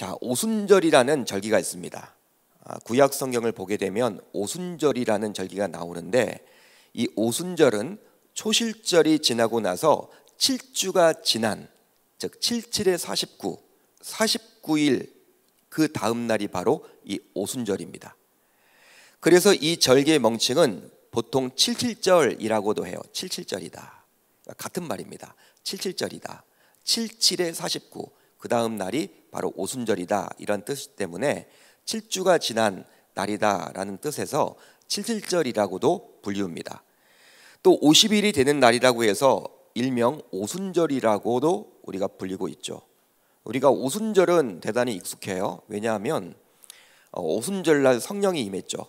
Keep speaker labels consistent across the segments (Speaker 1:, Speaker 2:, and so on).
Speaker 1: 자, 오순절이라는 절기가 있습니다. 구약 성경을 보게 되면 오순절이라는 절기가 나오는데, 이 오순절은 초실절이 지나고 나서 7주가 지난, 즉 77에 49, 49일 그 다음 날이 바로 이 오순절입니다. 그래서 이 절기의 명칭은 보통 77절이라고도 해요. 77절이다. 같은 말입니다. 77절이다. 77에 49, 그 다음 날이 바로 오순절이다, 이런 뜻 때문에 7주가 지난 날이다 라는 뜻에서 77절이라고도 불리웁니다. 또 50일이 되는 날이라고 해서 일명 오순절이라고도 우리가 불리고 있죠. 우리가 오순절은 대단히 익숙해요. 왜냐하면 오순절날 성령이 임했죠.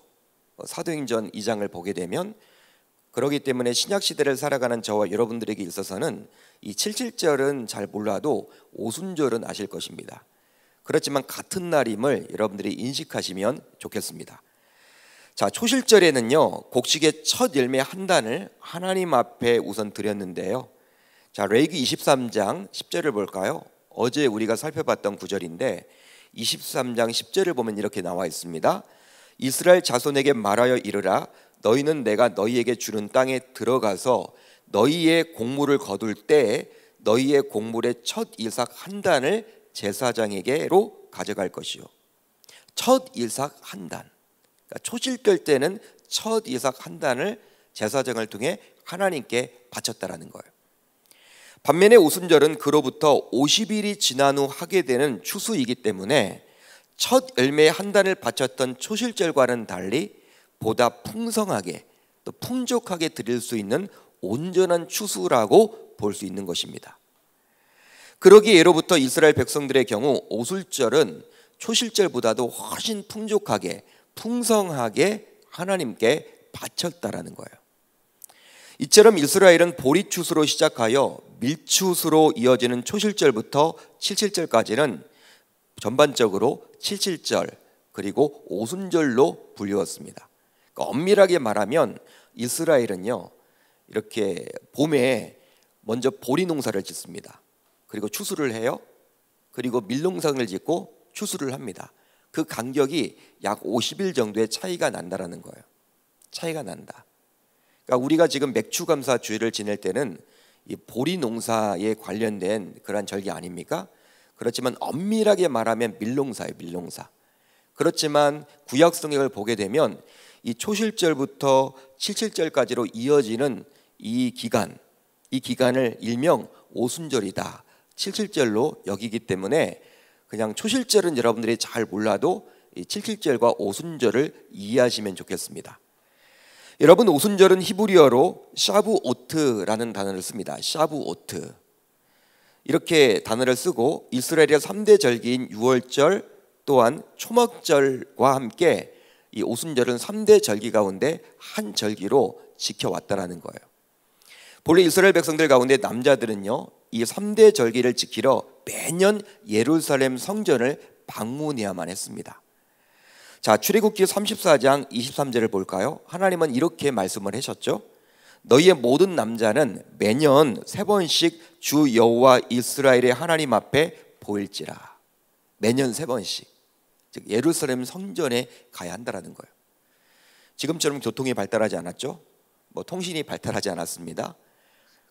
Speaker 1: 사도행전 2장을 보게 되면, 그렇기 때문에 신약시대를 살아가는 저와 여러분들에게 있어서는 이 77절은 잘 몰라도 오순절은 아실 것입니다. 그렇지만 같은 날임을 여러분들이 인식하시면 좋겠습니다. 자, 초실절에는요, 곡식의 첫 열매 한 단을 하나님 앞에 우선 드렸는데요. 자, 레위기 23장 10절을 볼까요? 어제 우리가 살펴봤던 구절인데 23장 10절을 보면 이렇게 나와 있습니다. 이스라엘 자손에게 말하여 이르라. 너희는 내가 너희에게 주는 땅에 들어가서 너희의 곡물을 거둘 때에 너희의 곡물의 첫 일삭 한 단을 제사장에게로 가져갈 것이요. 첫 일삭 한 단. 그러니까 초실절 때는 첫 일삭 한 단을 제사장을 통해 하나님께 바쳤다라는 거예요. 반면에 오순절은 그로부터 50일이 지난 후 하게 되는 추수이기 때문에 첫 열매 한 단을 바쳤던 초실절과는 달리 보다 풍성하게 또 풍족하게 드릴 수 있는 온전한 추수라고 볼 수 있는 것입니다. 그러기에 예로부터 이스라엘 백성들의 경우 오순절은 초실절보다도 훨씬 풍족하게 풍성하게 하나님께 바쳤다라는 거예요. 이처럼 이스라엘은 보리추수로 시작하여 밀추수로 이어지는 초실절부터 77절까지는 전반적으로 77절 그리고 오순절로 불리웠습니다. 그러니까 엄밀하게 말하면 이스라엘은요, 이렇게 봄에 먼저 보리 농사를 짓습니다. 그리고 추수를 해요. 그리고 밀농사를 짓고 추수를 합니다. 그 간격이 약 50일 정도의 차이가 난다라는 거예요. 차이가 난다. 그러니까 우리가 지금 맥추감사 주일을 지낼 때는 이 보리 농사에 관련된 그러한 절기 아닙니까? 그렇지만 엄밀하게 말하면 밀농사예요, 밀농사. 그렇지만 구약 성경을 보게 되면 이 초실절부터 77절까지로 이어지는 이 기간을 일명 오순절이다, 77절로 여기기 때문에 그냥 초실절은 여러분들이 잘 몰라도 이 77절과 오순절을 이해하시면 좋겠습니다. 여러분, 오순절은 히브리어로 샤부오트라는 단어를 씁니다. 샤부오트. 이렇게 단어를 쓰고 이스라엘의 3대 절기인 유월절 또한 초막절과 함께 이 오순절은 3대 절기 가운데 한 절기로 지켜왔다라는 거예요. 본래 이스라엘 백성들 가운데 남자들은요, 이 3대 절기를 지키러 매년 예루살렘 성전을 방문해야만 했습니다. 자, 출애굽기 34장 23절을 볼까요? 하나님은 이렇게 말씀을 하셨죠. 너희의 모든 남자는 매년 3번씩 주 여호와 이스라엘의 하나님 앞에 보일지라. 매년 3번씩. 즉 예루살렘 성전에 가야 한다라는 거예요. 지금처럼 교통이 발달하지 않았죠. 통신이 발달하지 않았습니다.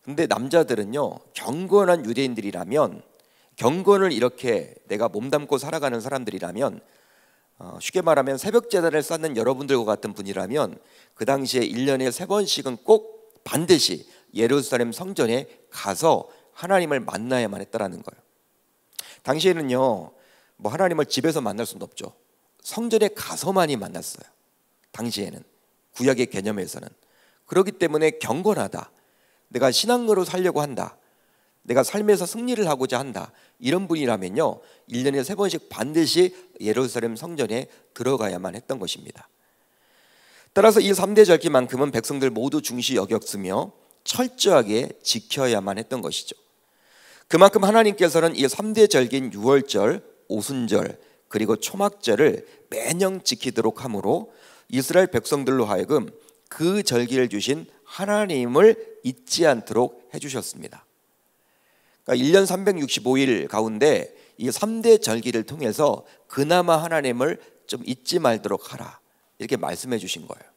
Speaker 1: 근데 남자들은요, 경건한 유대인들이라면, 경건을 이렇게 내가 몸담고 살아가는 사람들이라면, 쉽게 말하면 새벽 제단을 쌓는 여러분들과 같은 분이라면 그 당시에 1년에 3번씩은 꼭 반드시 예루살렘 성전에 가서 하나님을 만나야만 했다라는 거예요. 당시에는요, 하나님을 집에서 만날 수는 없죠. 성전에 가서만이 만났어요. 당시에는, 구약의 개념에서는. 그렇기 때문에 경건하다, 내가 신앙으로 살려고 한다, 내가 삶에서 승리를 하고자 한다, 이런 분이라면요, 1년에 3번씩 반드시 예루살렘 성전에 들어가야만 했던 것입니다. 따라서 이 3대 절기만큼은 백성들 모두 중시 여겼으며 철저하게 지켜야만 했던 것이죠. 그만큼 하나님께서는 이 3대 절기인 유월절, 오순절 그리고 초막절을 매년 지키도록 함으로 이스라엘 백성들로 하여금 그 절기를 주신 하나님을 잊지 않도록 해주셨습니다. 그러니까 1년 365일 가운데 이 3대 절기를 통해서 그나마 하나님을 좀 잊지 말도록 하라, 이렇게 말씀해 주신 거예요.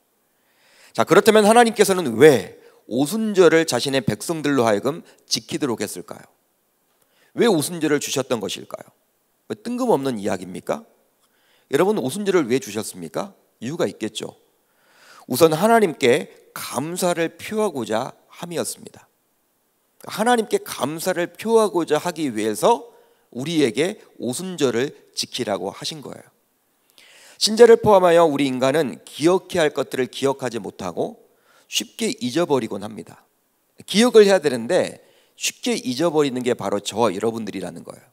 Speaker 1: 자, 그렇다면 하나님께서는 왜 오순절을 자신의 백성들로 하여금 지키도록 했을까요? 왜 오순절을 주셨던 것일까요? 왜 뜬금없는 이야기입니까? 여러분, 오순절을 왜 주셨습니까? 이유가 있겠죠. 우선 하나님께 감사를 표하고자 함이었습니다. 하나님께 감사를 표하고자 하기 위해서 우리에게 오순절을 지키라고 하신 거예요. 신자를 포함하여 우리 인간은 기억해야 할 것들을 기억하지 못하고 쉽게 잊어버리곤 합니다. 기억을 해야 되는데 쉽게 잊어버리는 게 바로 저와 여러분들이라는 거예요.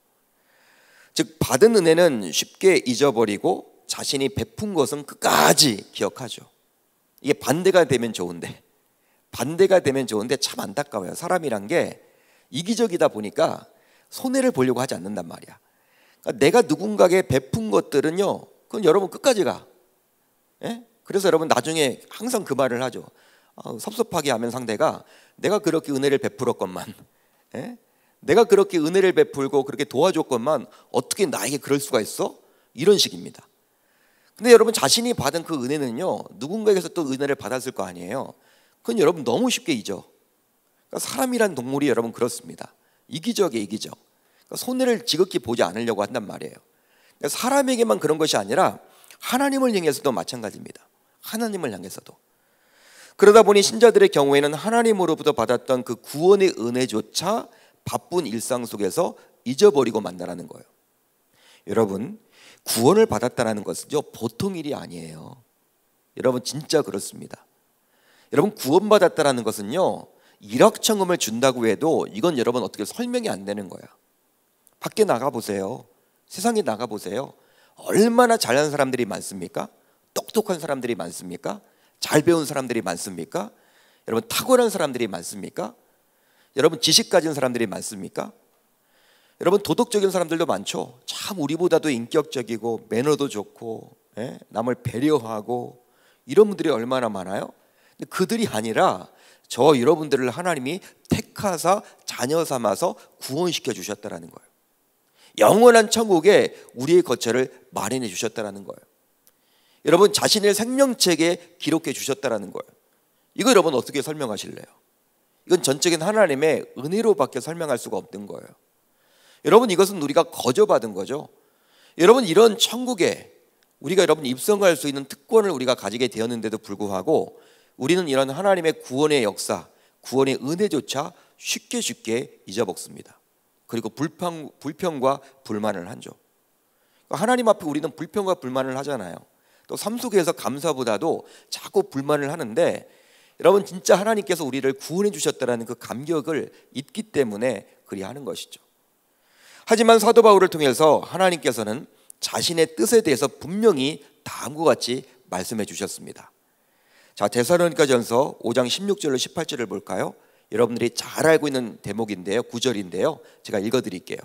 Speaker 1: 즉, 받은 은혜는 쉽게 잊어버리고 자신이 베푼 것은 끝까지 기억하죠. 이게 반대가 되면 좋은데 참 안타까워요. 사람이란 게 이기적이다 보니까 손해를 보려고 하지 않는단 말이야. 그러니까 내가 누군가에게 베푼 것들은요, 그건 여러분 끝까지 가. 예? 그래서 여러분 나중에 항상 그 말을 하죠. 섭섭하게 하면 상대가 내가 그렇게 은혜를 베풀었건만, 예? 내가 그렇게 은혜를 베풀고 그렇게 도와줬건만 어떻게 나에게 그럴 수가 있어? 이런 식입니다. 근데 여러분, 자신이 받은 그 은혜는요, 누군가에게서 또 은혜를 받았을 거 아니에요. 그건 여러분 너무 쉽게 잊어. 그러니까 사람이란 동물이 여러분 그렇습니다. 이기적이에요, 이기적. 그러니까 손해를 지극히 보지 않으려고 한단 말이에요. 그러니까 사람에게만 그런 것이 아니라 하나님을 향해서도 마찬가지입니다. 하나님을 향해서도. 그러다 보니 신자들의 경우에는 하나님으로부터 받았던 그 구원의 은혜조차 바쁜 일상 속에서 잊어버리고 만다라는 거예요. 여러분, 구원을 받았다는 것은요, 보통 일이 아니에요. 여러분, 진짜 그렇습니다. 여러분, 구원받았다는 것은요, 일확천금을 준다고 해도 이건 여러분 어떻게 설명이 안 되는 거야. 밖에 나가보세요. 세상에 나가보세요. 얼마나 잘하는 사람들이 많습니까? 똑똑한 사람들이 많습니까? 잘 배운 사람들이 많습니까? 여러분, 탁월한 사람들이 많습니까? 여러분, 지식 가진 사람들이 많습니까? 여러분, 도덕적인 사람들도 많죠. 참 우리보다도 인격적이고 매너도 좋고, 남을 배려하고 이런 분들이 얼마나 많아요? 근데 그들이 아니라 저 여러분들을 하나님이 택하사 자녀 삼아서 구원시켜 주셨다라는 거예요. 영원한 천국에 우리의 거처를 마련해 주셨다라는 거예요. 여러분, 자신의 생명책에 기록해 주셨다라는 거예요. 이거 여러분 어떻게 설명하실래요? 이건 전적인 하나님의 은혜로밖에 설명할 수가 없는 거예요. 여러분, 이것은 우리가 거저받은 거죠. 여러분, 이런 천국에 우리가 여러분 입성할 수 있는 특권을 우리가 가지게 되었는데도 불구하고 우리는 이런 하나님의 구원의 역사, 구원의 은혜조차 쉽게 잊어먹습니다. 그리고 불평과 불만을 하죠. 하나님 앞에 우리는 불평과 불만을 하잖아요. 또 삶 속에서 감사보다도 자꾸 불만을 하는데, 여러분, 진짜 하나님께서 우리를 구원해 주셨다는 그 감격을 잊기 때문에 그리하는 것이죠. 하지만 사도 바울을 통해서 하나님께서는 자신의 뜻에 대해서 분명히 다음과 같이 말씀해 주셨습니다. 자, 데살로니가전서 5장 16절로 18절을 볼까요? 여러분들이 잘 알고 있는 대목인데요, 9절인데요. 제가 읽어드릴게요.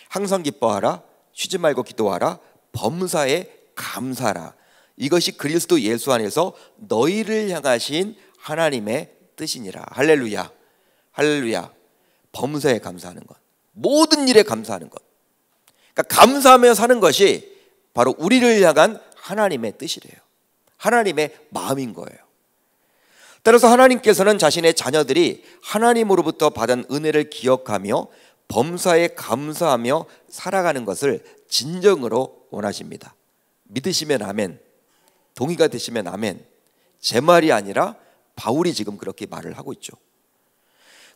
Speaker 1: 항상 기뻐하라, 쉬지 말고 기도하라, 범사에 감사하라. 이것이 그리스도 예수 안에서 너희를 향하신 하나님의 뜻이니라. 할렐루야, 할렐루야. 범사에 감사하는 것, 모든 일에 감사하는 것. 그러니까 감사하며 사는 것이 바로 우리를 향한 하나님의 뜻이래요. 하나님의 마음인 거예요. 따라서 하나님께서는 자신의 자녀들이 하나님으로부터 받은 은혜를 기억하며 범사에 감사하며 살아가는 것을 진정으로 원하십니다. 믿으시면 아멘, 동의가 되시면 아멘. 제 말이 아니라 바울이 지금 그렇게 말을 하고 있죠.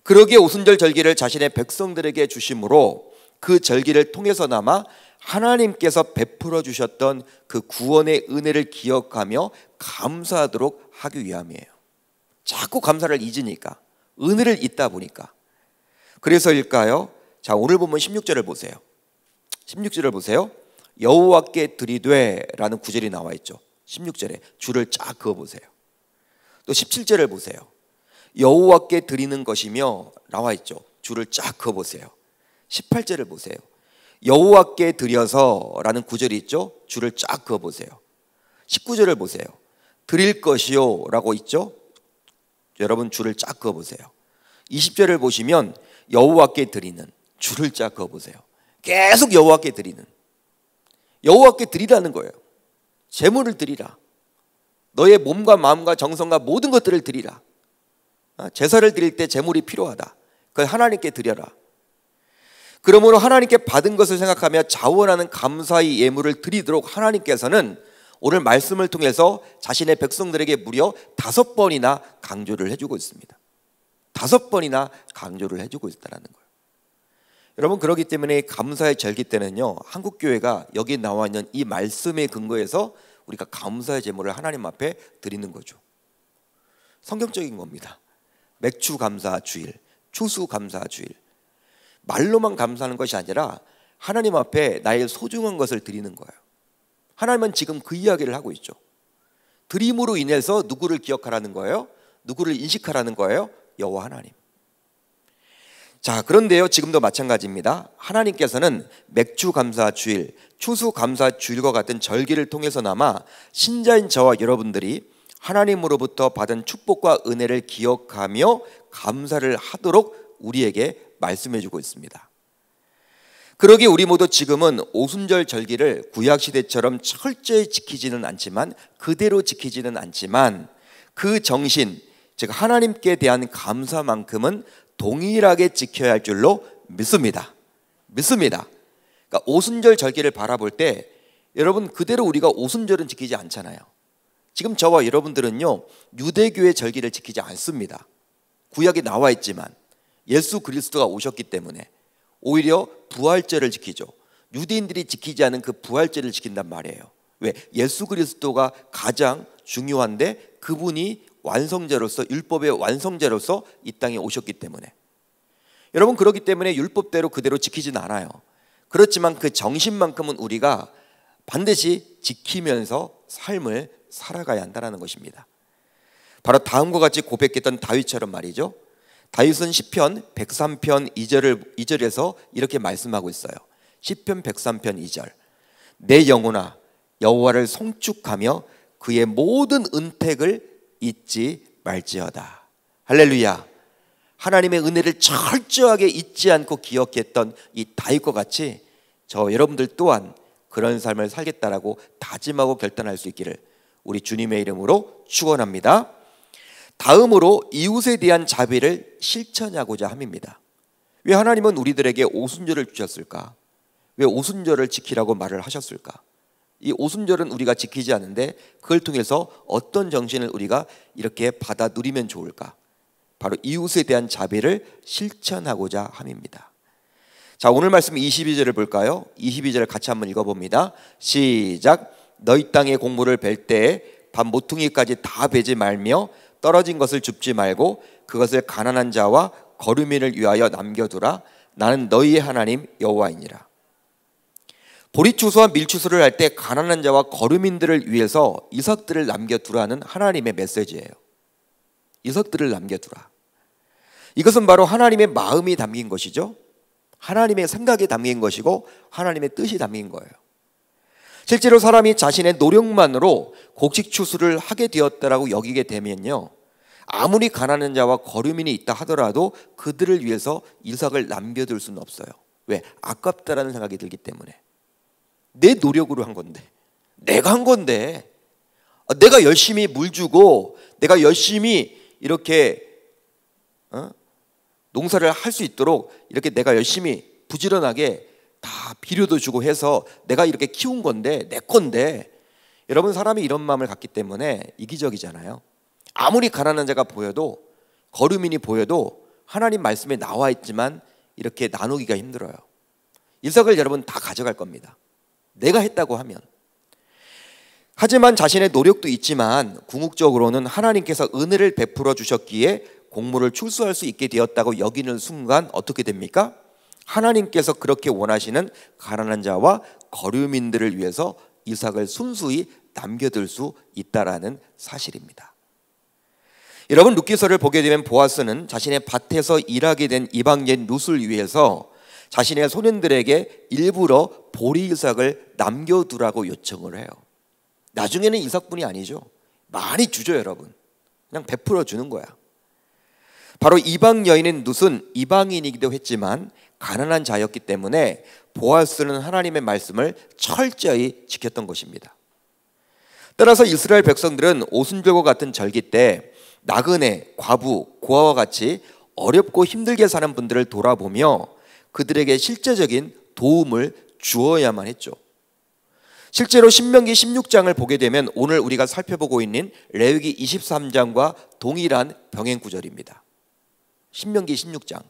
Speaker 1: 그러기에 오순절 절기를 자신의 백성들에게 주심으로 그 절기를 통해서나마 하나님께서 베풀어 주셨던 그 구원의 은혜를 기억하며 감사하도록 하기 위함이에요. 자꾸 감사를 잊으니까, 은혜를 잊다 보니까. 그래서일까요? 자, 오늘 보면 16절을 보세요. 16절을 보세요. 여호와께 드리되 라는 구절이 나와 있죠. 16절에 줄을 쫙 그어 보세요. 또 17절을 보세요. 여호와께 드리는 것이며 나와 있죠. 줄을 쫙 그어 보세요. 18절을 보세요. 여호와께 드려서 라는 구절이 있죠. 줄을 쫙 그어 보세요. 19절을 보세요. 드릴 것이요 라고 있죠. 여러분, 줄을 쫙 그어 보세요. 20절을 보시면 여호와께 드리는, 줄을 쫙 그어 보세요. 계속 여호와께 드리는, 여호와께 드리라는 거예요. 제물을 드리라. 너의 몸과 마음과 정성과 모든 것들을 드리라. 제사를 드릴 때 제물이 필요하다. 그걸 하나님께 드려라. 그러므로 하나님께 받은 것을 생각하며 자원하는 감사의 예물을 드리도록 하나님께서는 오늘 말씀을 통해서 자신의 백성들에게 무려 5번이나 강조를 해주고 있습니다. 5번이나 강조를 해주고 있다는 거예요. 여러분, 그렇기 때문에 감사의 절기 때는요, 한국교회가 여기 나와 있는 이 말씀에 근거해서 우리가 감사의 제물을 하나님 앞에 드리는 거죠. 성경적인 겁니다. 맥주 감사 주일, 추수 감사 주일. 말로만 감사하는 것이 아니라 하나님 앞에 나의 소중한 것을 드리는 거예요. 하나님은 지금 그 이야기를 하고 있죠. 드림으로 인해서 누구를 기억하라는 거예요? 누구를 인식하라는 거예요? 여호와 하나님. 자, 그런데요, 지금도 마찬가지입니다. 하나님께서는 맥주 감사 주일, 추수 감사 주일과 같은 절기를 통해서나마 신자인 저와 여러분들이 하나님으로부터 받은 축복과 은혜를 기억하며 감사를 하도록 우리에게 말씀해 주고 있습니다. 그러기에 우리 모두 지금은 오순절 절기를 구약시대처럼 철저히 지키지는 않지만, 그대로 지키지는 않지만 그 정신, 즉 하나님께 대한 감사만큼은 동일하게 지켜야 할 줄로 믿습니다. 그러니까 오순절 절기를 바라볼 때 여러분, 그대로 우리가 오순절은 지키지 않잖아요. 지금 저와 여러분들은요, 유대교의 절기를 지키지 않습니다. 구약에 나와 있지만 예수 그리스도가 오셨기 때문에 오히려 부활절을 지키죠. 유대인들이 지키지 않은 그 부활절을 지킨단 말이에요. 왜? 예수 그리스도가 가장 중요한데 그분이 완성자로서, 율법의 완성자로서 이 땅에 오셨기 때문에. 여러분, 그렇기 때문에 율법대로 그대로 지키진 않아요. 그렇지만 그 정신만큼은 우리가 반드시 지키면서 삶을 살아가야 한다는 것입니다. 바로 다음과 같이 고백했던 다윗처럼 말이죠. 다윗은 시편 103편 2절에서 이렇게 말씀하고 있어요. 시편 103편 2절. 내 영혼아 여호와를 송축하며 그의 모든 은택을 잊지 말지어다. 할렐루야. 하나님의 은혜를 철저하게 잊지 않고 기억했던 이 다윗과 같이 저 여러분들 또한 그런 삶을 살겠다라고 다짐하고 결단할 수 있기를 우리 주님의 이름으로 축원합니다. 다음으로 이웃에 대한 자비를 실천하고자 함입니다. 왜 하나님은 우리들에게 오순절을 주셨을까? 왜 오순절을 지키라고 말을 하셨을까? 이 오순절은 우리가 지키지 않는데 그걸 통해서 어떤 정신을 우리가 이렇게 받아 누리면 좋을까? 바로 이웃에 대한 자비를 실천하고자 함입니다. 자, 오늘 말씀 22절을 볼까요? 22절 같이 한번 읽어봅니다. 시작. 너희 땅의 곡물을 벨 때에 밥 모퉁이까지 다 베지 말며 떨어진 것을 줍지 말고 그것을 가난한 자와 거류민을 위하여 남겨두라. 나는 너희의 하나님 여호와이니라. 보리추수와 밀추수를 할 때 가난한 자와 거류민들을 위해서 이삭들을 남겨두라는 하나님의 메시지예요. 이삭들을 남겨두라. 이것은 바로 하나님의 마음이 담긴 것이죠. 하나님의 생각이 담긴 것이고 하나님의 뜻이 담긴 거예요. 실제로 사람이 자신의 노력만으로 곡식추수를 하게 되었다라고 여기게 되면요, 아무리 가난한 자와 거류민이 있다 하더라도 그들을 위해서 이삭을 남겨둘 수는 없어요. 왜? 아깝다라는 생각이 들기 때문에. 내 노력으로 한 건데, 내가 한 건데, 내가 열심히 물 주고 내가 열심히 이렇게 농사를 할 수 있도록 이렇게 내가 열심히 부지런하게 다 비료도 주고 해서 내가 이렇게 키운 건데, 내 건데. 여러분, 사람이 이런 마음을 갖기 때문에 이기적이잖아요. 아무리 가난한 자가 보여도, 거류민이 보여도 하나님 말씀에 나와 있지만 이렇게 나누기가 힘들어요. 이삭을 여러분 다 가져갈 겁니다. 내가 했다고 하면. 하지만 자신의 노력도 있지만 궁극적으로는 하나님께서 은혜를 베풀어 주셨기에 곡물을 출수할 수 있게 되었다고 여기는 순간 어떻게 됩니까? 하나님께서 그렇게 원하시는 가난한 자와 거류민들을 위해서 이삭을 순수히 남겨둘 수 있다라는 사실입니다. 여러분, 룻기서를 보게 되면 보아스는 자신의 밭에서 일하게 된 이방인 룻을 위해서 자신의 소년들에게 일부러 보리 이삭을 남겨두라고 요청을 해요. 나중에는 이삭뿐이 아니죠. 많이 주죠, 여러분. 그냥 베풀어 주는 거야. 바로 이방 여인인 룻은 이방인이기도 했지만 가난한 자였기 때문에 보아스는 하나님의 말씀을 철저히 지켰던 것입니다. 따라서 이스라엘 백성들은 오순절과 같은 절기 때 나그네, 과부, 고아와 같이 어렵고 힘들게 사는 분들을 돌아보며 그들에게 실제적인 도움을 주어야만 했죠. 실제로 신명기 16장을 보게 되면 오늘 우리가 살펴보고 있는 레위기 23장과 동일한 병행 구절입니다. 신명기 16장.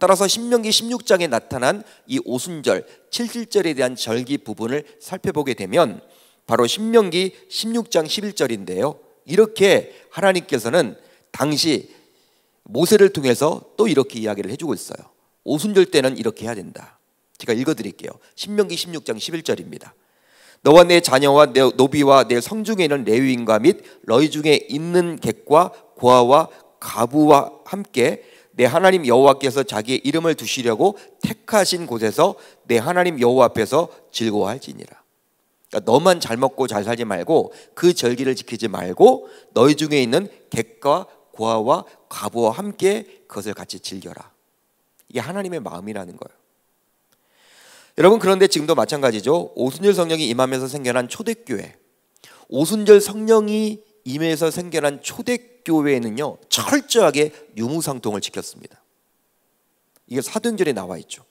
Speaker 1: 따라서 신명기 16장에 나타난 이 오순절, 칠칠절에 대한 절기 부분을 살펴보게 되면 바로 신명기 16장 11절인데요. 이렇게 하나님께서는 당시 모세를 통해서 또 이렇게 이야기를 해주고 있어요. 오순절 때는 이렇게 해야 된다. 제가 읽어드릴게요. 신명기 16장 11절입니다. 너와 내 자녀와 내 노비와 내 성중에 있는 레위인과 및 너희 중에 있는 객과 고아와 가부와 함께 내 하나님 여호와께서 자기의 이름을 두시려고 택하신 곳에서 내 하나님 여호와 앞에서 즐거워할지니라. 그러니까 너만 잘 먹고 잘 살지 말고 그 절기를 지키지 말고 너희 중에 있는 객과 고아와 가부와 함께 그것을 같이 즐겨라. 이게 하나님의 마음이라는 거예요. 여러분, 그런데 지금도 마찬가지죠. 오순절 성령이 임하면서 생겨난 초대교회, 오순절 성령이 임해서 생겨난 초대교회는요 철저하게 유무상통을 지켰습니다. 이게 사도행전에 나와 있죠.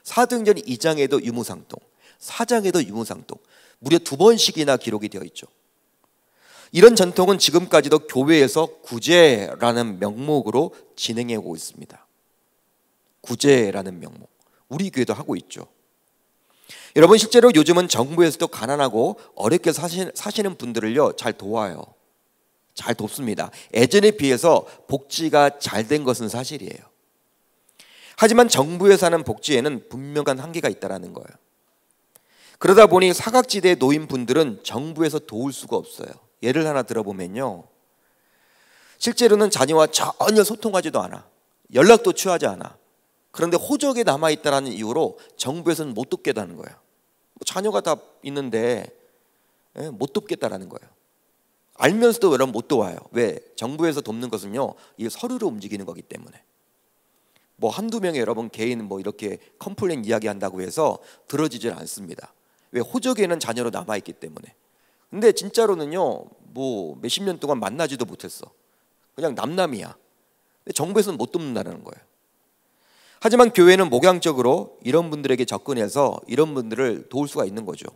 Speaker 1: 사도행전 2장에도 유무상통, 4장에도 유무상통, 무려 2번씩이나 기록이 되어 있죠. 이런 전통은 지금까지도 교회에서 구제라는 명목으로 진행해 오고 있습니다. 구제라는 명목, 우리 교회도 하고 있죠. 여러분, 실제로 요즘은 정부에서도 가난하고 어렵게 사시는 분들을요 잘 도와요. 잘 돕습니다. 예전에 비해서 복지가 잘 된 것은 사실이에요. 하지만 정부에서 하는 복지에는 분명한 한계가 있다는 거예요. 그러다 보니 사각지대의 노인분들은 정부에서 도울 수가 없어요. 예를 하나 들어보면요, 실제로는 자녀와 전혀 소통하지도 않아, 연락도 취하지 않아. 그런데 호적에 남아있다는 이유로 정부에서는 못 돕겠다는 거예요. 자녀가 다 있는데 못 돕겠다라는 거예요. 알면서도 여러분 못 도와요. 왜? 정부에서 돕는 것은요 이게 서류로 움직이는 거기 때문에. 뭐 한두 명의 여러분 개인 뭐 이렇게 컴플레인 이야기한다고 해서 들어지질 않습니다. 왜? 호적에는 자녀로 남아있기 때문에. 근데 진짜로는요 뭐 몇십 년 동안 만나지도 못했어. 그냥 남남이야. 근데 정부에서는 못 돕는다는 거예요. 하지만 교회는 목양적으로 이런 분들에게 접근해서 이런 분들을 도울 수가 있는 거죠.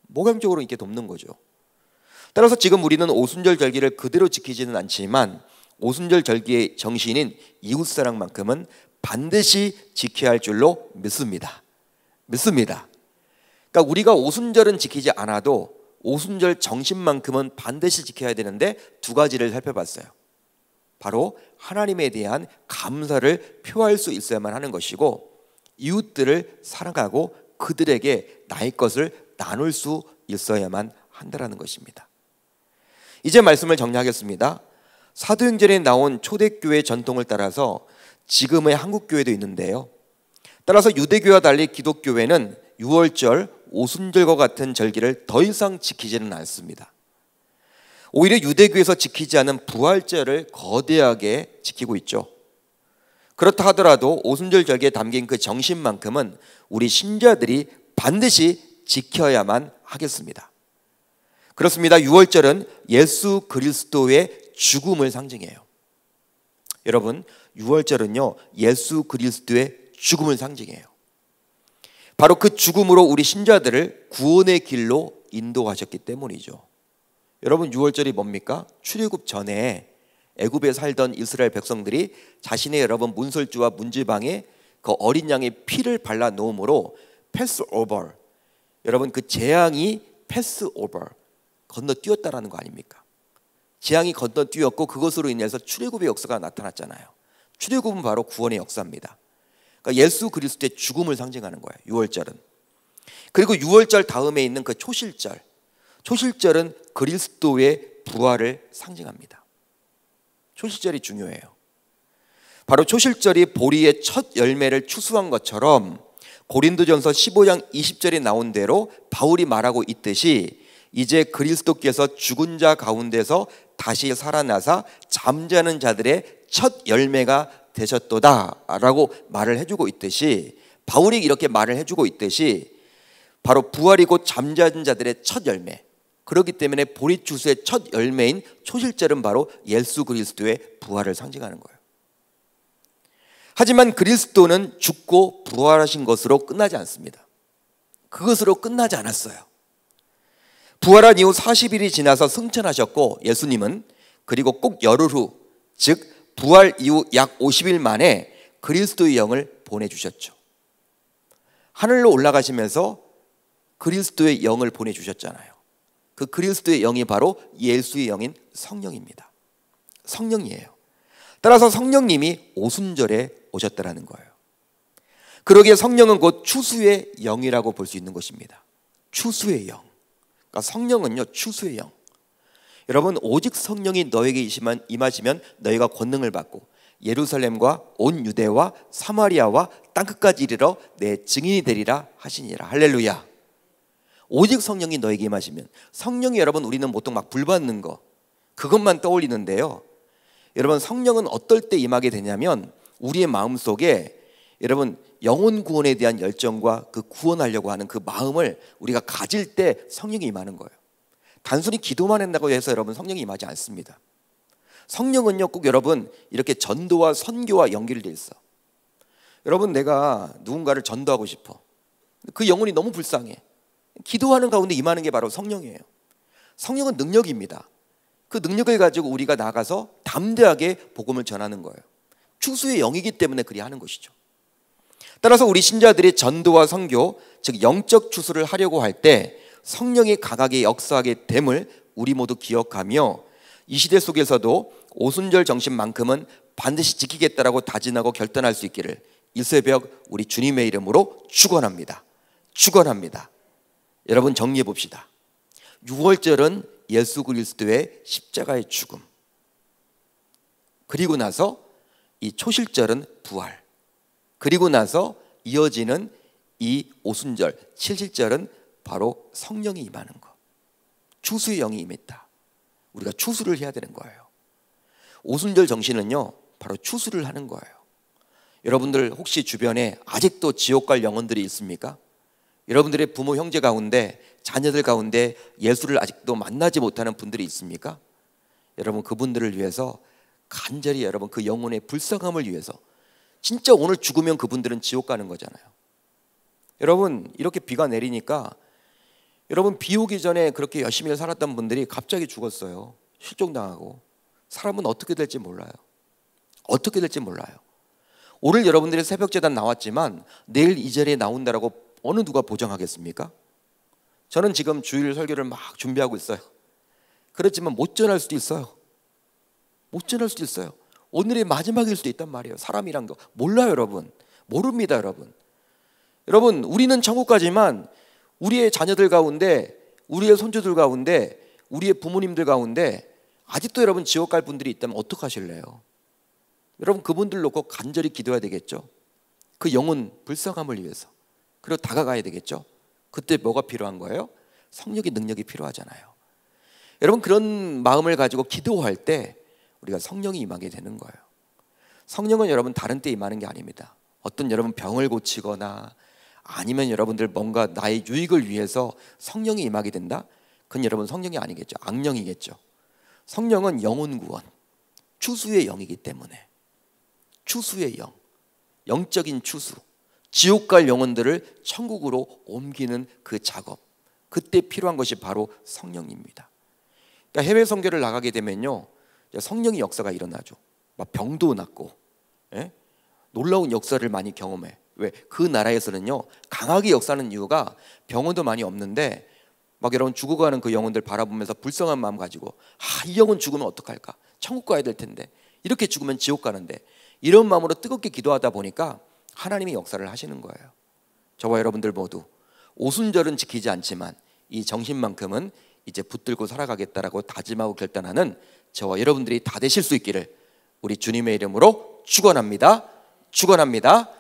Speaker 1: 목양적으로 이렇게 돕는 거죠. 따라서 지금 우리는 오순절 절기를 그대로 지키지는 않지만 오순절 절기의 정신인 이웃사랑만큼은 반드시 지켜야 할 줄로 믿습니다. 그러니까 우리가 오순절은 지키지 않아도 오순절 정신만큼은 반드시 지켜야 되는데 두 가지를 살펴봤어요. 바로 하나님에 대한 감사를 표할 수 있어야만 하는 것이고, 이웃들을 사랑하고 그들에게 나의 것을 나눌 수 있어야만 한다는 것입니다. 이제 말씀을 정리하겠습니다. 사도행전에 나온 초대교회 전통을 따라서 지금의 한국교회도 있는데요, 따라서 유대교와 달리 기독교회는 유월절, 오순절과 같은 절기를 더 이상 지키지는 않습니다. 오히려 유대교에서 지키지 않은 부활절을 거대하게 지키고 있죠. 그렇다 하더라도 오순절 절기에 담긴 그 정신만큼은 우리 신자들이 반드시 지켜야만 하겠습니다. 그렇습니다. 유월절은 예수 그리스도의 죽음을 상징해요. 여러분, 유월절은요 예수 그리스도의 죽음을 상징해요. 바로 그 죽음으로 우리 신자들을 구원의 길로 인도하셨기 때문이죠. 여러분, 유월절이 뭡니까? 출애굽 전에 애굽에 살던 이스라엘 백성들이 자신의 여러분 문설주와 문지방에 그 어린 양의 피를 발라 놓음으로 패스오버, 여러분 그 재앙이 패스오버, 건너뛰었다라는 거 아닙니까? 재앙이 건너뛰었고 그것으로 인해서 출애굽의 역사가 나타났잖아요. 출애굽은 바로 구원의 역사입니다. 그러니까 예수 그리스도의 죽음을 상징하는 거예요, 유월절은. 그리고 유월절 다음에 있는 그 초실절, 초실절은 그리스도의 부활을 상징합니다. 초실절이 중요해요. 바로 초실절이 보리의 첫 열매를 추수한 것처럼 고린도전서 15장 20절에 나온 대로 바울이 말하고 있듯이 이제 그리스도께서 죽은 자 가운데서 다시 살아나사 잠자는 자들의 첫 열매가 되셨도다 라고 말을 해주고 있듯이 바울이 이렇게 말을 해주고 있듯이 바로 부활이 곧 잠자는 자들의 첫 열매, 그렇기 때문에 보리추수의 첫 열매인 초실절은 바로 예수 그리스도의 부활을 상징하는 거예요. 하지만 그리스도는 죽고 부활하신 것으로 끝나지 않습니다. 그것으로 끝나지 않았어요. 부활한 이후 40일이 지나서 승천하셨고, 예수님은 그리고 꼭 열흘 후, 즉 부활 이후 약 50일 만에 그리스도의 영을 보내주셨죠. 하늘로 올라가시면서 그리스도의 영을 보내주셨잖아요. 그 그리스도의 영이 바로 예수의 영인 성령입니다. 성령이에요. 따라서 성령님이 오순절에 오셨다라는 거예요. 그러기에 성령은 곧 추수의 영이라고 볼 수 있는 것입니다. 추수의 영. 그러니까 성령은요, 추수의 영. 여러분, 오직 성령이 너에게 임하시면 너희가 권능을 받고 예루살렘과 온 유대와 사마리아와 땅끝까지 이르러 내 증인이 되리라 하시니라. 할렐루야. 오직 성령이 너에게 임하시면, 성령이 여러분, 우리는 보통 막 불 받는 거 그것만 떠올리는데요, 여러분, 성령은 어떨 때 임하게 되냐면 우리의 마음속에 여러분 영혼 구원에 대한 열정과 그 구원하려고 하는 그 마음을 우리가 가질 때 성령이 임하는 거예요. 단순히 기도만 한다고 해서 여러분 성령이 임하지 않습니다. 성령은요, 꼭 여러분 이렇게 전도와 선교와 연결되어 있어. 여러분, 내가 누군가를 전도하고 싶어. 그 영혼이 너무 불쌍해. 기도하는 가운데 임하는 게 바로 성령이에요. 성령은 능력입니다. 그 능력을 가지고 우리가 나가서 담대하게 복음을 전하는 거예요. 추수의 영이기 때문에 그리 하는 것이죠. 따라서 우리 신자들이 전도와 선교, 즉 영적 추수를 하려고 할 때 성령이 강하게 역사하게 됨을 우리 모두 기억하며, 이 시대 속에서도 오순절 정신만큼은 반드시 지키겠다라고 다짐하고 결단할 수 있기를 이 새벽 우리 주님의 이름으로 축원합니다. 축원합니다. 여러분, 정리해 봅시다. 6월절은 예수 그리스도의 십자가의 죽음, 그리고 나서 이 초실절은 부활, 그리고 나서 이어지는 이 오순절, 칠실절은 바로 성령이 임하는 것, 추수의 영이 임했다. 우리가 추수를 해야 되는 거예요. 오순절 정신은요, 바로 추수를 하는 거예요. 여러분들 혹시 주변에 아직도 지옥 갈 영혼들이 있습니까? 여러분들의 부모 형제 가운데, 자녀들 가운데 예수를 아직도 만나지 못하는 분들이 있습니까? 여러분, 그분들을 위해서 간절히 여러분 그 영혼의 불쌍함을 위해서, 진짜 오늘 죽으면 그분들은 지옥 가는 거잖아요. 여러분, 이렇게 비가 내리니까 여러분 비 오기 전에 그렇게 열심히 살았던 분들이 갑자기 죽었어요. 실종당하고. 사람은 어떻게 될지 몰라요. 어떻게 될지 몰라요. 오늘 여러분들이 새벽제단 나왔지만 내일 이 자리에 나온다라고 어느 누가 보장하겠습니까? 저는 지금 주일 설교를 막 준비하고 있어요. 그렇지만 못 전할 수도 있어요. 못 전할 수도 있어요. 오늘이 마지막일 수도 있단 말이에요. 사람이란 거 몰라요, 여러분. 모릅니다, 여러분. 여러분, 우리는 천국 가지만 우리의 자녀들 가운데, 우리의 손주들 가운데, 우리의 부모님들 가운데 아직도 여러분 지옥 갈 분들이 있다면 어떡하실래요? 여러분, 그분들 놓고 간절히 기도해야 되겠죠. 그 영혼 불쌍함을 위해서. 그리고 다가가야 되겠죠. 그때 뭐가 필요한 거예요? 성령의 능력이 필요하잖아요. 여러분, 그런 마음을 가지고 기도할 때 우리가 성령이 임하게 되는 거예요. 성령은 여러분 다른 때 임하는 게 아닙니다. 어떤 여러분 병을 고치거나 아니면 여러분들 뭔가 나의 유익을 위해서 성령이 임하게 된다? 그건 여러분 성령이 아니겠죠. 악령이겠죠. 성령은 영혼 구원, 추수의 영이기 때문에, 추수의 영, 영적인 추수, 지옥 갈 영혼들을 천국으로 옮기는 그 작업, 그때 필요한 것이 바로 성령입니다. 그러니까 해외 선교를 나가게 되면요, 성령의 역사가 일어나죠. 막 병도 낫고, 놀라운 역사를 많이 경험해. 왜? 그 나라에서는요 강하게 역사하는 이유가 병원도 많이 없는데 막 여러분 죽어가는 그 영혼들 바라보면서 불쌍한 마음 가지고, 이 영혼 죽으면 어떡할까? 천국 가야 될 텐데, 이렇게 죽으면 지옥 가는데, 이런 마음으로 뜨겁게 기도하다 보니까 하나님이 역사를 하시는 거예요. 저와 여러분들 모두 오순절은 지키지 않지만 이 정신만큼은 이제 붙들고 살아가겠다라고 다짐하고 결단하는 저와 여러분들이 다 되실 수 있기를 우리 주님의 이름으로 축원합니다. 축원합니다.